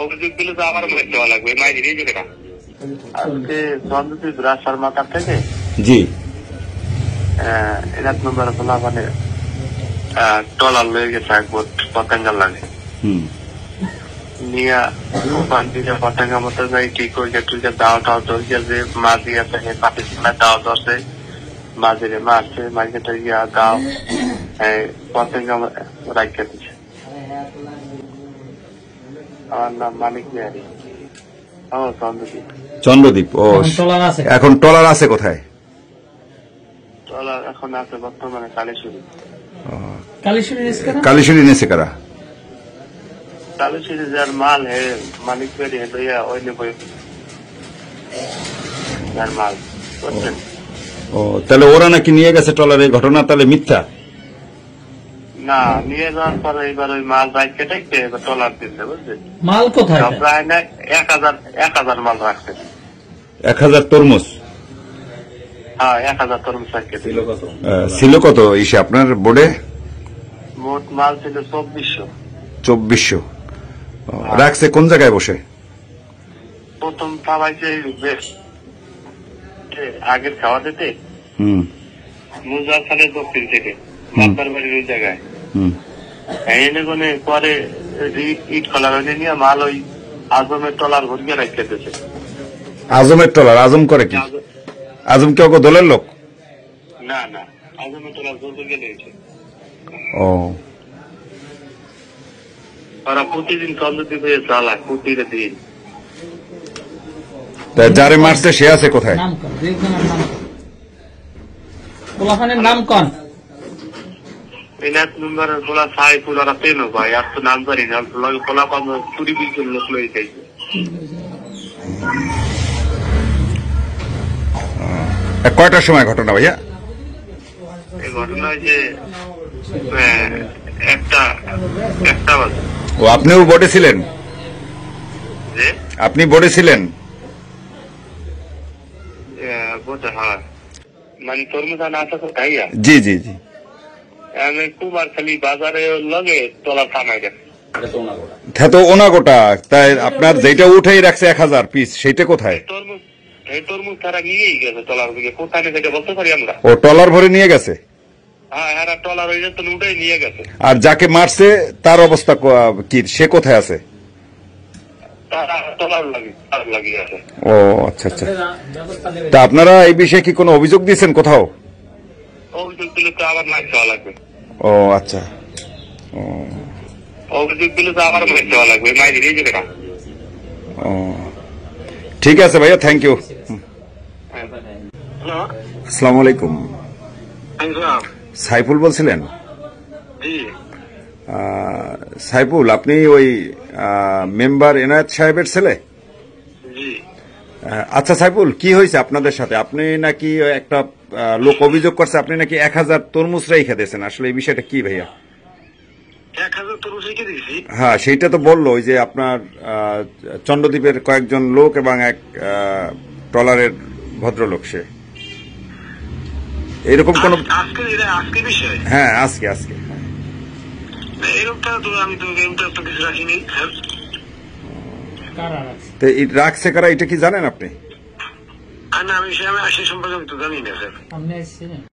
অভিযোগ দিলে তো আমার মাইর দেওয়া লাগবে, মাইর দিয়েই যাবে না। আজকে চন্দ্রদ্বীপ রাস্তার মাথার থেকে জি এনার নম্বর খোলা মানে টলার লয়ে গেছে একবার পতাঙ্গা লাগে নিয়ে ওখান থেকে পতাঙ্গা মতো যাই ঠিক হয়ে টুকে দাও টাও ধরিয়ে যে মাঝি আছে পাকিস্তানে দাও ধরছে মাঝিরে মারছে মাঝিটা গিয়া দাও পতাঙ্গা রাখিয়ে দিচ্ছে। আমার নাম মানিক বিহারি। ও চন্দ্রদ্বীপ। চন্দ্রদ্বীপ। ও এখন টলার আছে কোথায়? টলার এখন আছে বর্তমানে কালীশুরি। কালীশুরি নেছে কারা? কালীশুরি যার মাল হে মানিক বিহারি হে লইয়া ওই নেবই যার মাল বুঝছেন। ও তাহলে ওরা নাকি নিয়ে গেছে টলার, এই ঘটনা তাহলে মিথ্যা? না, নিয়ে যাওয়ার পরে এবার ওই মাল বাইক কেটে এবার টলার দিচ্ছে বুঝছেন। মাল কোথায়? প্রায় না 1000 মাল রাখছে। 1000 তরমুজ? হ্যাঁ 1000 তরমুজ রাখছে। ছিল কত ইসে আপনার বোর্ডে? মোট মাল ছিল 2400। 2400 রাখছে কোন জায়গায় বসে? প্রথম খাওয়াইছে আগের খাওয়া দিতে মুজার খানের দক্ষিণ থেকে মাতার বাড়ির ওই জায়গায় এনে কোনে পরে ইট খোলার নিয়ে মাল ওই আজমের টলার ভরিয়ে রাখতে দিয়েছে। আজমের টলার? আজম করে কি? আজম কেউ দলের লোক? না না, আজমের টলার জোর করে নিয়েছে। ও ওরা প্রতিদিন চন্দ্রদ্বীপে চালায় প্রতিদিন। যারে মারছে সে আছে কোথায়? নাম কন? এনার নম্বর বলা সাইফুল ওরা পেনো ভাই, আর তো নাম জানি না। বলা পান চুরি বিলকুল লোক লয়ে যাইছে। কয়টার সময় ঘটনা ভাইয়া? এই ঘটনা যে একটা বাজে। ও আপনিও বোর্ডে ছিলেন? আপনি বোর্ডে ছিলেন? হ্যাঁ মানে তরমুজ আনা আছে তো খাইয়া। জি জি জি। আমি কুমার খালি বাজারে লগে টলার থামাই দেখ তো ওনাগোটা। তাই আপনার যেটা উঠেই রাখছে 1000 পিস, সেটা কোথায়? তরমুজ তারা নিয়েই গেছে টলার দিকে। কোথায় সেটা বলতে পারি আমরা। ও টলার ভরে নিয়ে গেছে? হ্যাঁ হ্যাঁ, টলার ওই তো উঠেই নিয়ে গেছে। আর যাকে মারছে তার অবস্থা কি, সে কোথায় আছে? ও আচ্ছা আচ্ছা। তা আপনারা এই বিষয়ে কি কোনো অভিযোগ দিয়েছেন কোথাও? অভিযোগ দিলে তো আবার মাইর দেওয়া লাগবে। ও আচ্ছা। অভিযোগ দিলে তো আবার মাইর দেওয়া লাগবে, মাইর দিয়েই যাবে না। ও ঠিক আছে ভাইয়া, থ্যাংক ইউ। আসসালামু আলাইকুম। সাইফুল বলছিলেন? সাইফুল, আপনি ওই মেম্বার এনায়েত সাহেবের ছেলে? আচ্ছা সাইফুল, কি হয়েছে আপনাদের সাথে? আপনি নাকি একটা লোক অভিযোগ করছে আপনি নাকি 1000 তরমুজ রেখে দিয়েছেন, আসলে এই বিষয়টা কি ভাইয়া? 1000 তরমুজ রেখে দিয়েছি? হ্যাঁ সেইটা তো বললো ওই যে আপনার চন্দ্রদ্বীপের কয়েকজন লোক এবং এক ট্রলারের ভদ্রলোক। সে এরকম কোন? আজকে বিষয়? হ্যাঁ আজকে রাখছে কারা, এটা কি জানেন আপনি? আমি সে সম্পর্কে জানি না স্যার।